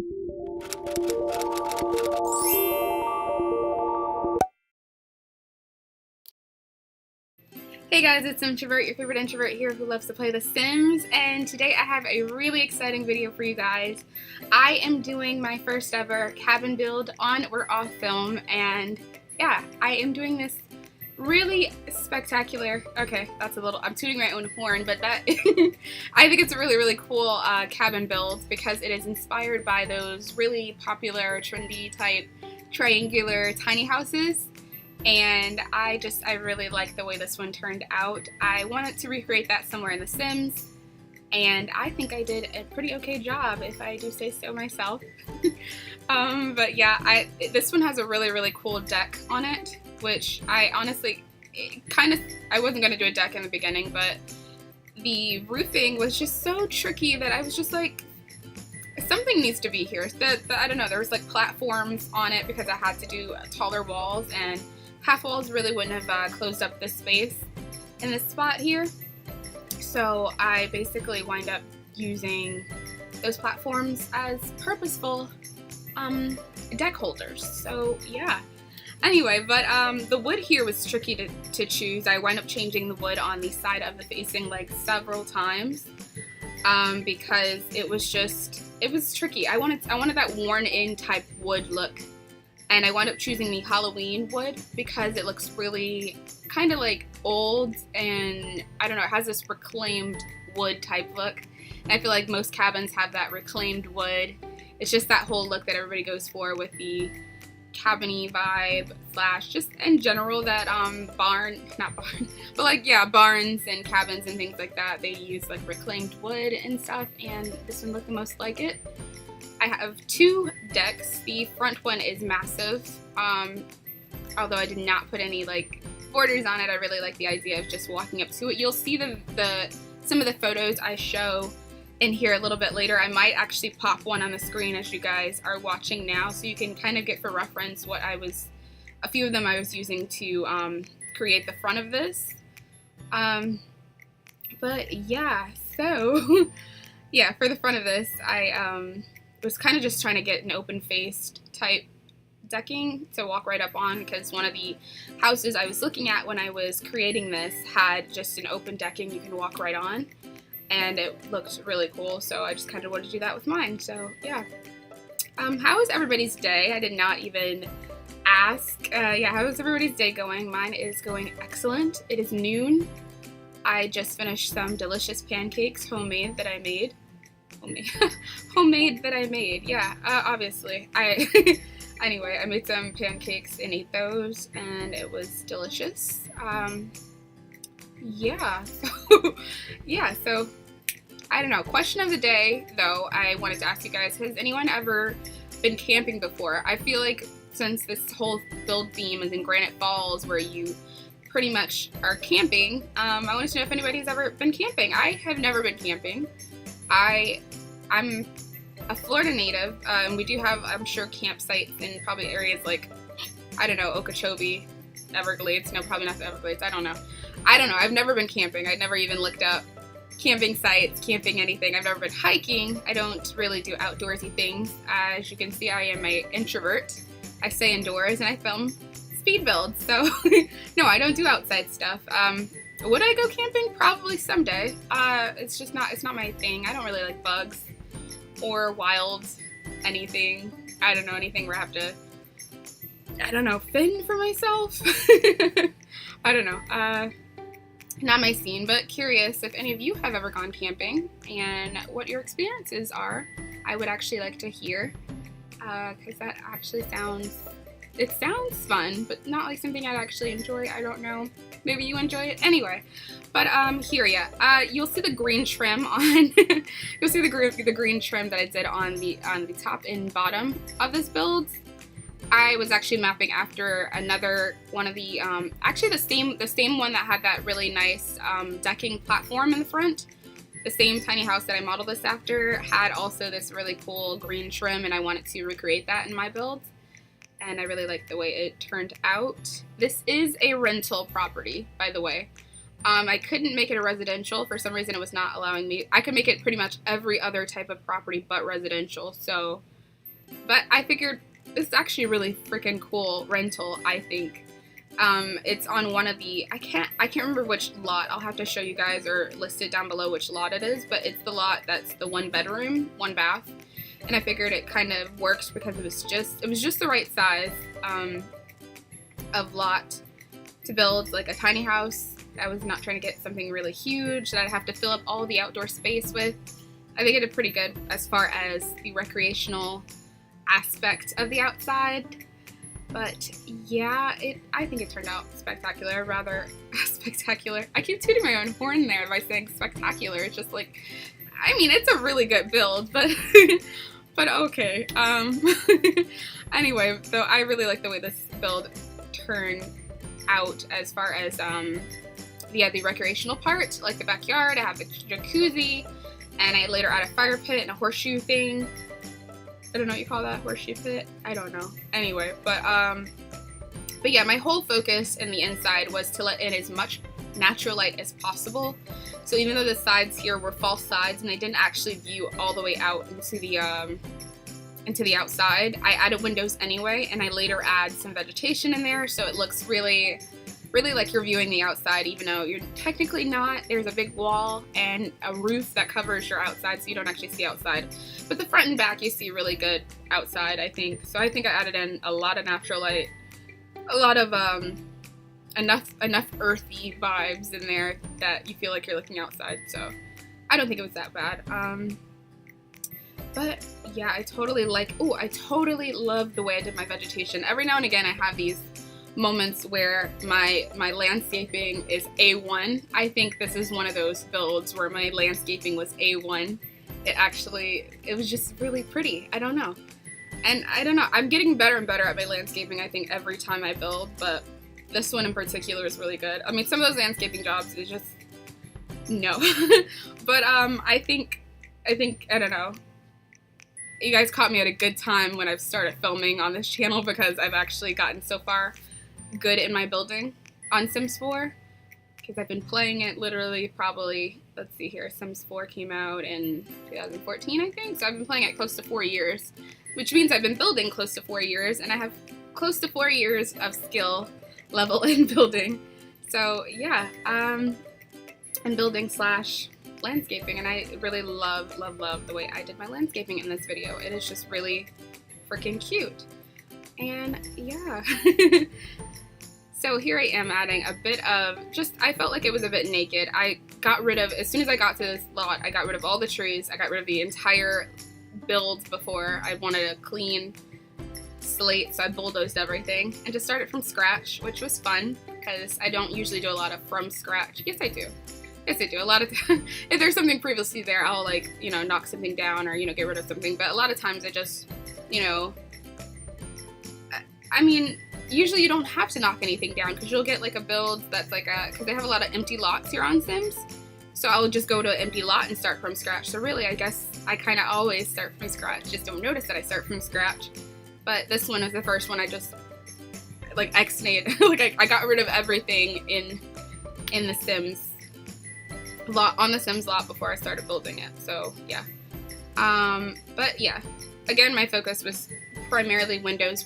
Hey guys, it's SIMTROVERT, your favorite introvert here who loves to play The Sims, and today I have a really exciting video for you guys. I am doing my first ever cabin build on or off film, and yeah, I am doing this really spectacular, okay, that's a little, I'm tooting my own horn, but that, I think it's a really cool cabin build because it is inspired by those really popular, trendy type, triangular tiny houses. And I really like the way this one turned out. I wanted to recreate that somewhere in The Sims, and I think I did a pretty okay job, if I do say so myself. But yeah, this one has a really cool deck on it, which I honestly, I wasn't going to do a deck in the beginning, but the roofing was just so tricky that I was just like, something needs to be here. I don't know, there was like platforms on it because I had to do taller walls, and half walls really wouldn't have closed up this space in this spot here. So I basically wind up using those platforms as purposeful deck holders. So yeah. Anyway, but the wood here was tricky to choose. I wind up changing the wood on the side of the facing like several times because it was tricky. I wanted that worn in type wood look. And I wound up choosing the Halloween wood because it looks really kind of like old, and I don't know, it has this reclaimed wood type look. And I feel like most cabins have that reclaimed wood. It's just that whole look that everybody goes for with the cabin-y vibe / just in general that but like yeah, barns and cabins and things like that, they use like reclaimed wood and stuff, and this one looked the most like it. I have two decks. The front one is massive, although I did not put any like borders on it. I really like the idea of just walking up to it. You'll see some of the photos I show in here a little bit later. I might actually pop one on the screen as you guys are watching now, so you can kind of get for reference what a few of them I was using to create the front of this. But yeah, so yeah, for the front of this, I was kind of just trying to get an open-faced type decking to walk right up on, because one of the houses I was looking at when I was creating this had just an open decking you can walk right on, and it looked really cool, so I just kind of wanted to do that with mine. So yeah. How was everybody's day? I did not even ask. Yeah, how is everybody's day going? Mine is going excellent. It is noon. I just finished some delicious pancakes, homemade, that I made. Homemade that I made, yeah, obviously. Anyway, I made some pancakes and ate those, and it was delicious. Yeah, so I don't know. Question of the day, though, I wanted to ask you guys, has anyone ever been camping before? I feel like since this whole build theme is in Granite Falls, where you pretty much are camping, I wanted to know if anybody's ever been camping. I have never been camping. I'm a Florida native, and we do have, I'm sure, campsites in probably areas like, I don't know, Okeechobee, Everglades. No, probably not the Everglades. I don't know. I've never been camping. I've never even looked up camping sites, camping anything. I've never been hiking. I don't really do outdoorsy things. As you can see, I am an introvert. I stay indoors and I film speed builds. So no, I don't do outside stuff. Would I go camping? Probably someday. It's not my thing. I don't really like bugs or wild anything. I don't know, anything where I have to, I don't know, fend for myself. I don't know. Not my scene, but curious if any of you have ever gone camping and what your experiences are. I would actually like to hear, because that actually sounds fun, but not like something I'd actually enjoy. I don't know. Maybe you enjoy it. Anyway, but here, yeah, you'll see the green trim on. You'll see the green trim that I did on the top and bottom of this build. I was actually mapping after another one of the actually the same one that had that really nice decking platform in the front. The same tiny house that I modeled this after had also this really cool green trim, and I wanted to recreate that in my build. And I really like the way it turned out. This is a rental property, by the way. I couldn't make it a residential. For some reason, it was not allowing me. I could make it pretty much every other type of property but residential. So But I figured it's actually a really freaking cool rental, I think. It's on one of the, I can't remember which lot. I'll have to show you guys or list it down below which lot it is, but it's the lot that's the 1 bedroom, 1 bath. And I figured it kind of works because it was just the right size of lot to build like a tiny house. I was not trying to get something really huge that I'd have to fill up all the outdoor space with. I think it did pretty good as far as the recreational aspect of the outside. But yeah, I think it turned out spectacular, rather spectacular. I keep tooting my own horn there by saying spectacular. It's just like, I mean, it's a really good build, but but okay. Anyway, so I really like the way this build turned out as far as the recreational part, like the backyard. I have the jacuzzi, and I later add a fire pit and a horseshoe thing. I don't know what you call that, horseshoe pit? I don't know. Anyway, but yeah, my whole focus in the inside was to let in as much natural light as possible. So even though the sides here were false sides and they didn't actually view all the way out into the outside, I added windows anyway, and I later add some vegetation in there, so it looks really like you're viewing the outside, even though you're technically not. There's a big wall and a roof that covers your outside, so you don't actually see outside. But the front and back, you see really good outside, I think. So I think I added in a lot of natural light, a lot of enough earthy vibes in there that you feel like you're looking outside. So I don't think it was that bad. But yeah, I totally love the way I did my vegetation. Every now and again, I have these moments where my landscaping is A1. I think this is one of those builds where my landscaping was A1. It was just really pretty. I don't know. And I don't know, I'm getting better and better at my landscaping, I think, every time I build, but this one in particular is really good. I mean, some of those landscaping jobs is just, no. But I think, I don't know, you guys caught me at a good time when I've started filming on this channel, because I've actually gotten so far good in my building on Sims 4, because I've been playing it literally probably, let's see here, Sims 4 came out in 2014, I think, so I've been playing it close to 4 years, which means I've been building close to 4 years, and I have close to 4 years of skill level in building. So yeah, and building / landscaping, and I really love the way I did my landscaping in this video. It is just really freaking cute. And yeah. So here I am adding a bit of I felt like it was a bit naked. I got rid of, as soon as I got to this lot, I got rid of all the trees. I got rid of the entire build before. I wanted a clean slate, so I bulldozed everything and just started from scratch, which was fun because I don't usually do a lot of from scratch. Yes, I do. Yes, I do. A lot of times, if there's something previously there, I'll like, knock something down or, get rid of something. But a lot of times I just, I mean, usually you don't have to knock anything down because you'll get like a build that's like because they have a lot of empty lots here on Sims. So I'll just go to an empty lot and start from scratch. So really, I guess I kind of always start from scratch. Just don't notice that I start from scratch. But this one is the first one I just like ex-nayed. Like I got rid of everything in the Sims lot, on the Sims lot, before I started building it. So yeah. But yeah, again, my focus was primarily windows.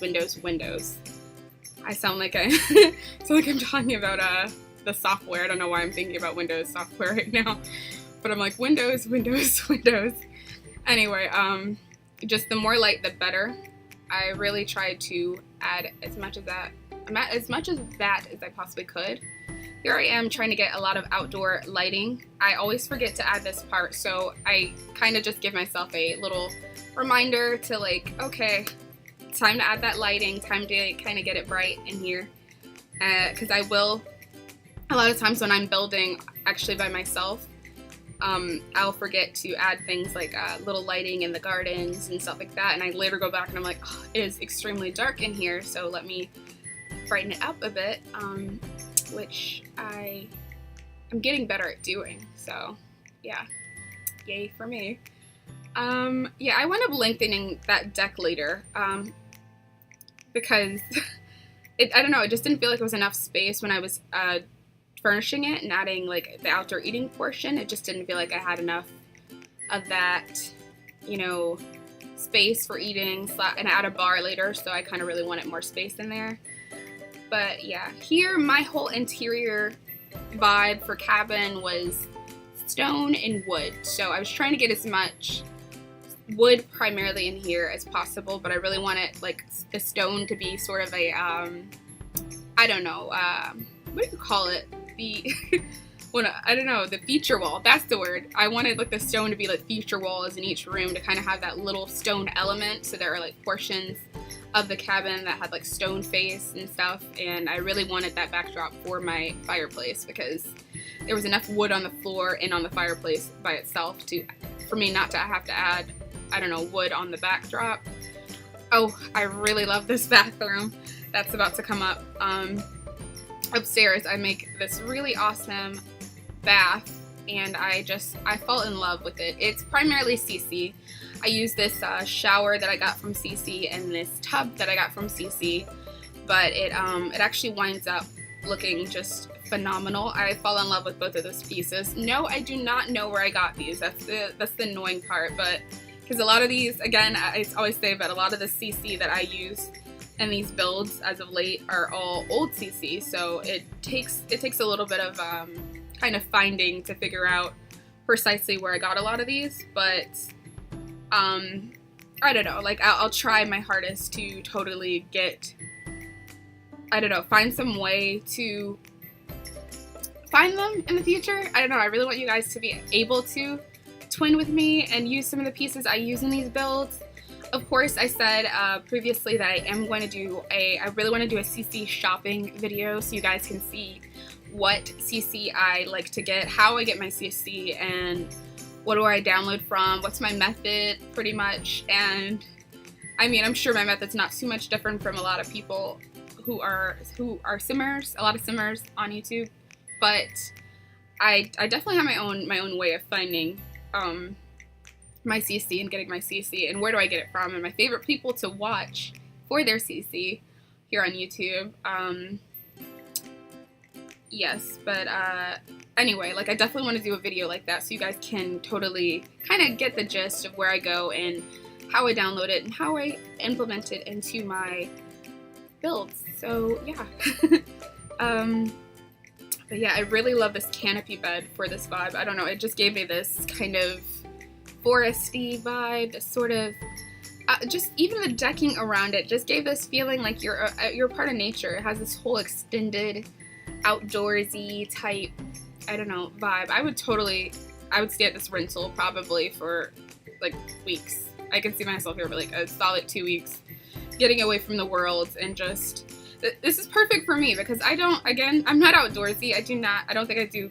I sound like I'm talking about the software. I don't know why I'm thinking about Windows software right now, but I'm like Windows. Anyway, just the more light, the better. I really tried to add as much of that as I possibly could. Here I am trying to get a lot of outdoor lighting. I always forget to add this part, so I kind of just give myself a little reminder to like, okay, time to add that lighting, time to kind of get it bright in here. Because I will, a lot of times when I'm building actually by myself, I'll forget to add things like little lighting in the gardens and stuff like that, and I later go back and I'm like, oh, it is extremely dark in here, so let me brighten it up a bit, which I'm getting better at doing, so yeah, yay for me. Yeah, I wound up lengthening that deck later, because I don't know, it just didn't feel like it was enough space when I was furnishing it and adding like the outdoor eating portion. It just didn't feel like I had enough of that, space for eating, and add a bar later, so I kind of really wanted more space in there. But yeah, here my whole interior vibe for cabin was stone and wood. So I was trying to get as much wood primarily in here as possible, but I really wanted like the stone to be sort of a I don't know, what do you call it? The I don't know, the feature wall. That's the word. I wanted like the stone to be like feature walls in each room to kind of have that little stone element. So there are like portions of the cabin that had like stone face and stuff, and I really wanted that backdrop for my fireplace because there was enough wood on the floor and on the fireplace by itself for me not to have to add, I don't know, wood on the backdrop. Oh, I really love this bathroom that's about to come up. Upstairs I make this really awesome bath, and I fall in love with it. It's primarily CC. I use this shower that I got from CC and this tub that I got from CC, but it actually winds up looking just phenomenal. I fall in love with both of those pieces. No, I do not know where I got these. That's the annoying part, but because a lot of these, again, I always say, but a lot of the CC that I use and these builds as of late are all old CC, so it takes a little bit of kind of finding to figure out precisely where I got a lot of these, but I don't know, like I'll try my hardest to totally get, I don't know, find some way to find them in the future. I don't know, I really want you guys to be able to twin with me and use some of the pieces I use in these builds. Of course, I said previously that I really want to do a CC shopping video so you guys can see what CC I like to get, how I get my CC, and what do I download from, what's my method, pretty much. And I mean, I'm sure my method's not too much different from a lot of people who are simmers, a lot of simmers on YouTube, but I definitely have my own way of finding my CC and getting my CC, and where do I get it from, and my favorite people to watch for their CC here on YouTube. Yes, but anyway, like I definitely want to do a video like that so you guys can totally kind of get the gist of where I go and how I download it and how I implement it into my builds. So yeah. But yeah, I really love this canopy bed for this vibe. I don't know, it just gave me this kind of foresty vibe, this sort of just even the decking around it just gave this feeling like you're part of nature. It has this whole extended outdoorsy type, I don't know, vibe. I would stay at this rental probably for like weeks. I could see myself here for like a solid 2 weeks, getting away from the world, and just, this is perfect for me because I'm not outdoorsy. I don't think I do.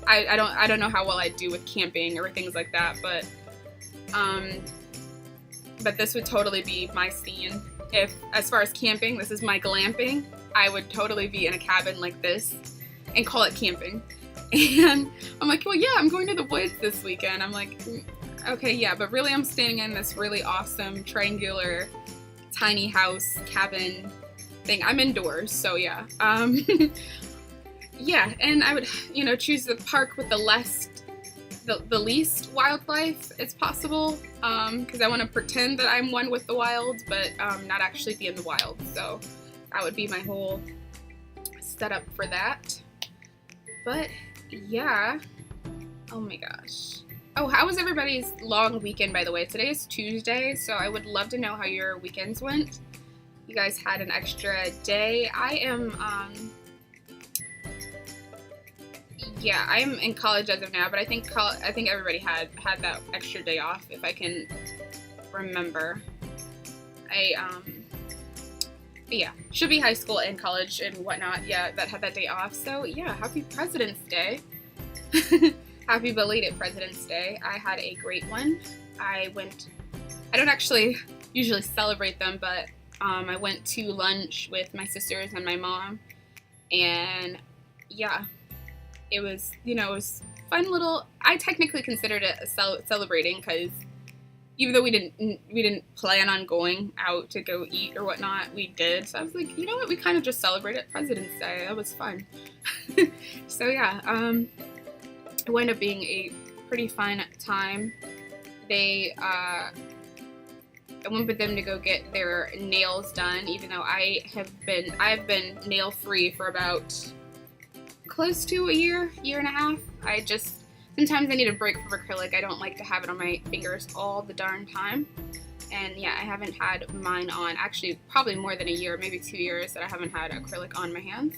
I don't know how well I do with camping or things like that, but this would totally be my scene. If, as far as camping, this is my glamping, I would totally be in a cabin like this and call it camping. And I'm like, well, yeah, I'm going to the woods this weekend. I'm like, okay, yeah, but really I'm staying in this really awesome triangular tiny house cabin thing. I'm indoors, so yeah. Yeah, and I would, choose the park with the least wildlife as possible, because I want to pretend that I'm one with the wild, but not actually be in the wild. So that would be my whole setup for that. But yeah, oh my gosh. Oh, how was everybody's long weekend, by the way? Today is Tuesday, so I would love to know how your weekends went. You guys had an extra day. I am in college as of now, but I think everybody had that extra day off, if I can remember. But yeah, should be high school and college and whatnot, yeah, that had that day off. So yeah, happy President's Day. Happy belated President's Day. I had a great one. I don't actually usually celebrate them, but I went to lunch with my sisters and my mom, and yeah, it was, it was fun little, I technically considered it a celebrating, because even though we didn't plan on going out to go eat or whatnot, we did. So I was like, you know what, we kind of just celebrated President's Day. That was fun. So yeah, it wound up being a pretty fun time. They I went with them to go get their nails done, even though I've been nail free for about close to a year and a half. Sometimes I need a break from acrylic. I don't like to have it on my fingers all the darn time. And yeah, I haven't had mine on, actually probably more than a year, maybe 2 years that I haven't had acrylic on my hands.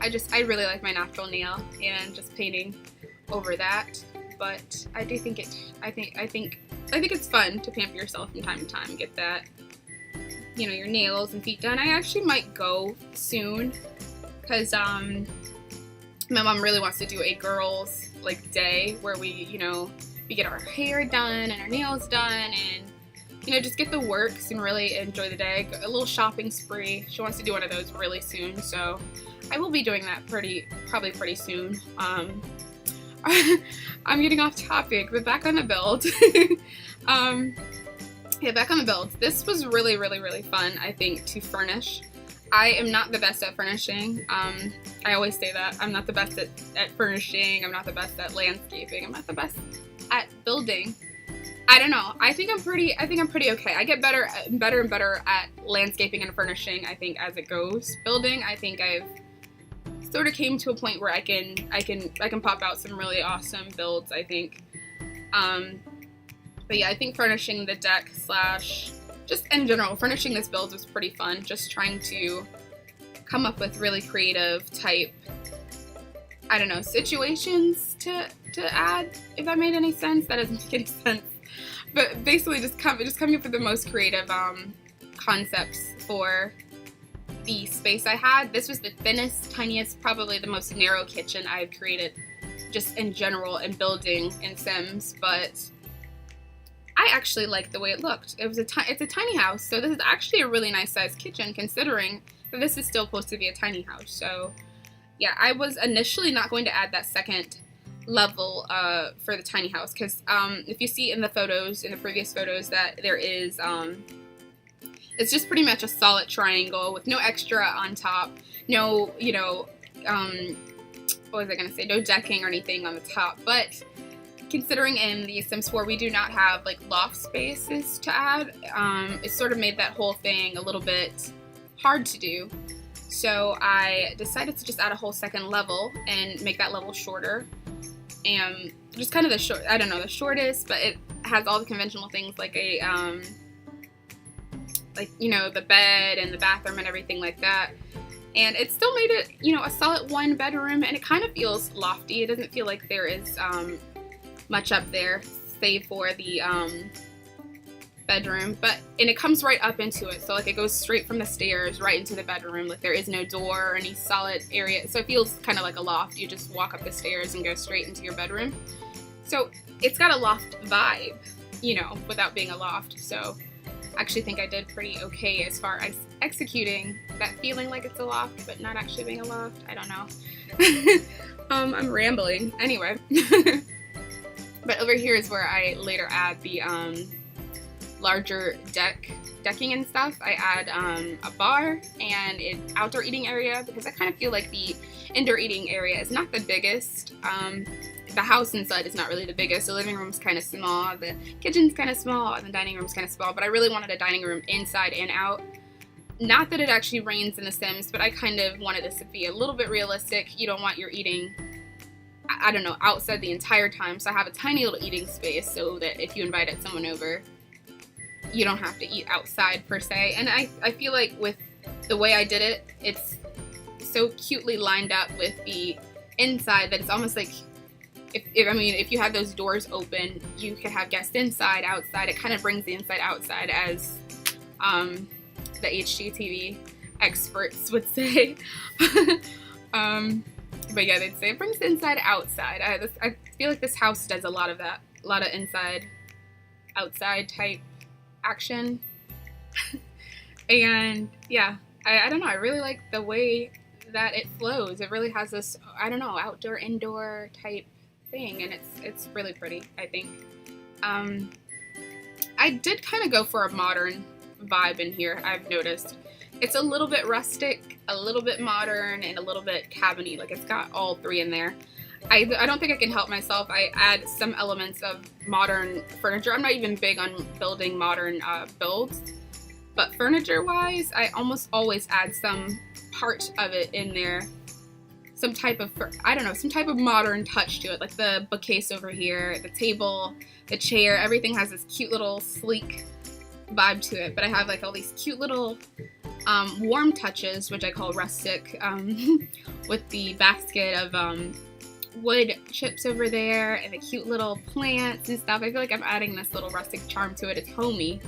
I really like my natural nail and just painting over that. But I do think I think it's fun to pamper yourself from time to time, get that, you know, your nails and feet done. I actually might go soon, because my mom really wants to do a girls like day where we get our hair done and our nails done, and just get the works and really enjoy the day. A little shopping spree. She wants to do one of those really soon, so I will be doing that probably pretty soon. I'm getting off topic, but back on the build. Yeah, back on the build. This was really, really, really fun, I think, to furnish. I am not the best at furnishing. I always say that. I'm not the best at furnishing. I'm not the best at landscaping. I'm not the best at building. I don't know. I think I'm pretty okay. I get better and better at landscaping and furnishing, I think, as it goes. Building, I think I've sort of came to a point where I can pop out some really awesome builds, I think. But yeah, I think furnishing the deck / just in general, furnishing this build was pretty fun. Just trying to come up with really creative type, I don't know, situations to add, if that made any sense. That doesn't make any sense. But basically just coming up with the most creative concepts for the space I had. This was the thinnest, tiniest, probably the most narrow kitchen I've created just in general in building in Sims, but I actually liked the way it looked. It's a tiny house, so this is actually a really nice sized kitchen considering that this is still supposed to be a tiny house. So yeah, I was initially not going to add that second level for the tiny house, because if you see in the previous photos, that there is it's just pretty much a solid triangle with no extra on top, no, what was I gonna say, no decking or anything on the top. But considering in the Sims 4 we do not have like loft spaces to add, it sort of made that whole thing a little bit hard to do. So I decided to just add a whole second level and make that level shorter, and just kind of the shortest, but it has all the conventional things like a the bed and the bathroom and everything like that. And it still made it, a solid 1 bedroom, and it kind of feels lofty. It doesn't feel like there is much up there, save for the bedroom, and it comes right up into it. So like it goes straight from the stairs right into the bedroom. Like there is no door or any solid area. So it feels kind of like a loft. You just walk up the stairs and go straight into your bedroom. So it's got a loft vibe, without being a loft. So I actually think I did pretty okay as far as executing that feeling like it's a loft, but not actually being a loft. I don't know. I'm rambling. Anyway. But over here is where I later add the larger decking and stuff. I add a bar and an outdoor eating area, because I kind of feel like the indoor eating area is not the biggest. The house inside is not really the biggest. The living room's kind of small, the kitchen's kind of small, and the dining room's kind of small, but I really wanted a dining room inside and out. Not that it actually rains in The Sims, but I kind of wanted this to be a little bit realistic. You don't want your eating, I don't know, outside the entire time. So I have a tiny little eating space so that if you invited someone over, you don't have to eat outside per se. And I feel like with the way I did it, it's so cutely lined up with the inside that it's almost like if you had those doors open, you could have guests inside, outside. It kind of brings the inside outside, as the HGTV experts would say. But yeah, they'd say it brings the inside outside. I feel like this house does a lot of that, a lot of inside outside type action. And yeah, I don't know, I really like the way that it flows. It really has this, I don't know, outdoor indoor type thing, and it's really pretty, I think. I did kind of go for a modern vibe in here. I've noticed it's a little bit rustic, a little bit modern, and a little bit cabiny. Like it's got all three in there. I don't think I can help myself. I add some elements of modern furniture. I'm not even big on building modern builds, but furniture-wise, I almost always add some part of it in there. Some type of, I don't know, some type of modern touch to it, like the bookcase over here, the table, the chair, everything has this cute little sleek vibe to it, but I have like all these cute little warm touches, which I call rustic, with the basket of wood chips over there and the cute little plants and stuff. I feel like I'm adding this little rustic charm to it. It's homey,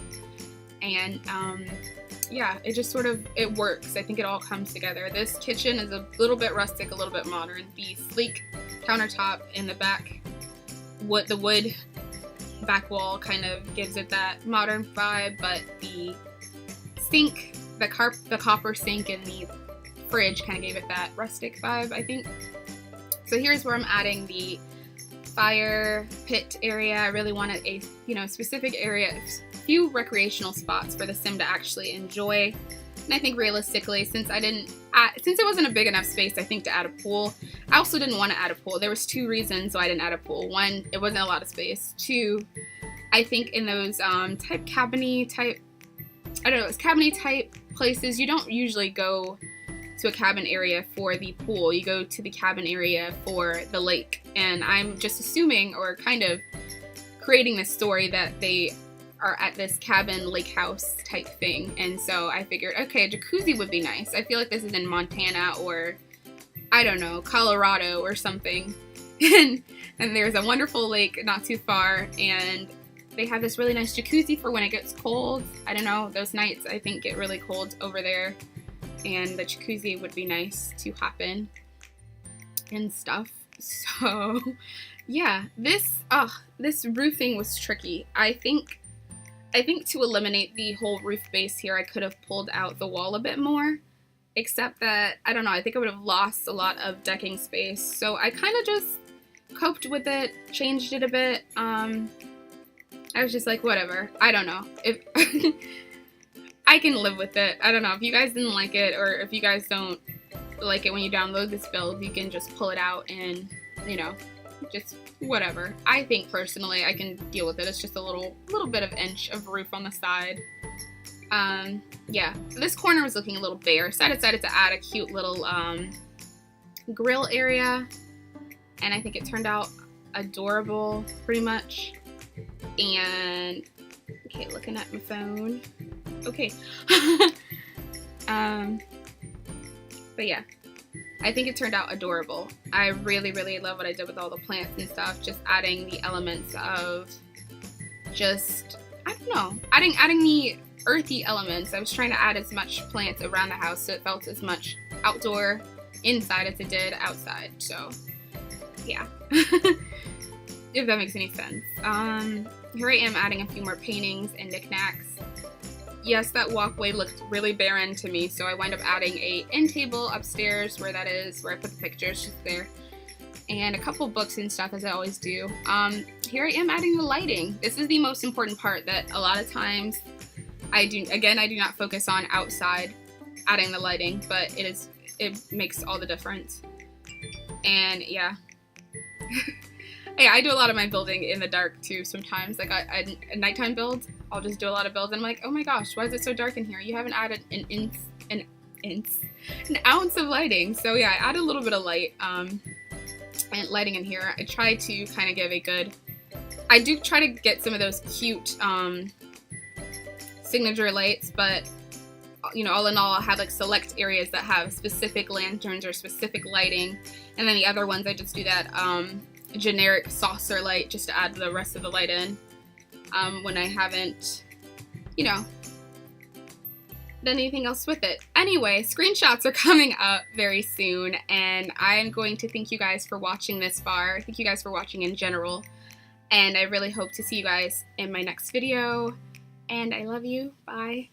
and yeah, it just sort of, it works. I think it all comes together. This kitchen is a little bit rustic, a little bit modern. The sleek countertop in the back, the wood back wall kind of gives it that modern vibe, but the sink, the copper sink in the fridge kind of gave it that rustic vibe, I think. So here's where I'm adding the fire pit area. I really wanted a, you know, specific area, a few recreational spots for the sim to actually enjoy. And I think realistically, since it wasn't a big enough space, I think, to add a pool, I also didn't want to add a pool. There was 2 reasons why I didn't add a pool. 1, it wasn't a lot of space. 2, I think in those cabiny type places, you don't usually go to a cabin area for the pool. You go to the cabin area for the lake. And I'm just assuming, or kind of creating this story, that they are at this cabin lake house type thing. And so I figured, okay, a jacuzzi would be nice. I feel like this is in Montana or, I don't know, Colorado or something. And there's a wonderful lake not too far, and they have this really nice jacuzzi for when it gets cold. I don't know, those nights I think get really cold over there, and the jacuzzi would be nice to hop in and stuff. So yeah, this roofing was tricky. I think to eliminate the whole roof base here, I could have pulled out the wall a bit more, except that, I don't know, I think I would have lost a lot of decking space. So I kind of just coped with it, changed it a bit. I was just like, whatever. I don't know. If I can live with it. I don't know. If you guys didn't like it, or if you guys don't like it when you download this build, you can just pull it out and, you know, just whatever. I think personally I can deal with it. It's just a little bit of inch of roof on the side. Yeah, this corner was looking a little bare, so I decided to add a cute little grill area, and I think it turned out adorable pretty much. And okay, looking at my phone. Okay. But yeah, I think it turned out adorable. I really, really love what I did with all the plants and stuff. Just adding the elements of just, I don't know, adding the earthy elements. I was trying to add as much plants around the house so it felt as much outdoor inside as it did outside. So yeah, if that makes any sense. Here I am adding a few more paintings and knickknacks. Yes, that walkway looked really barren to me, so I wind up adding a end table upstairs where that is, where I put the pictures, just there. And a couple books and stuff, as I always do. Here I am adding the lighting. This is the most important part that a lot of times I do not focus on outside adding the lighting, but it makes all the difference. And yeah. Hey, I do a lot of my building in the dark too sometimes. Like a nighttime build, I'll just do a lot of builds and I'm like, oh my gosh, why is it so dark in here? You haven't added an ounce of lighting. So yeah, I added a little bit of light and lighting in here. I try to kind of give a good, I do try to get some of those cute signature lights, but you know, all in all, I have like select areas that have specific lanterns or specific lighting, and then the other ones I just do that generic saucer light just to add the rest of the light in when I haven't, you know, done anything else with it. Anyway, screenshots are coming up very soon, and I'm going to thank you guys for watching this far. Thank you guys for watching in general, and I really hope to see you guys in my next video, and I love you. Bye.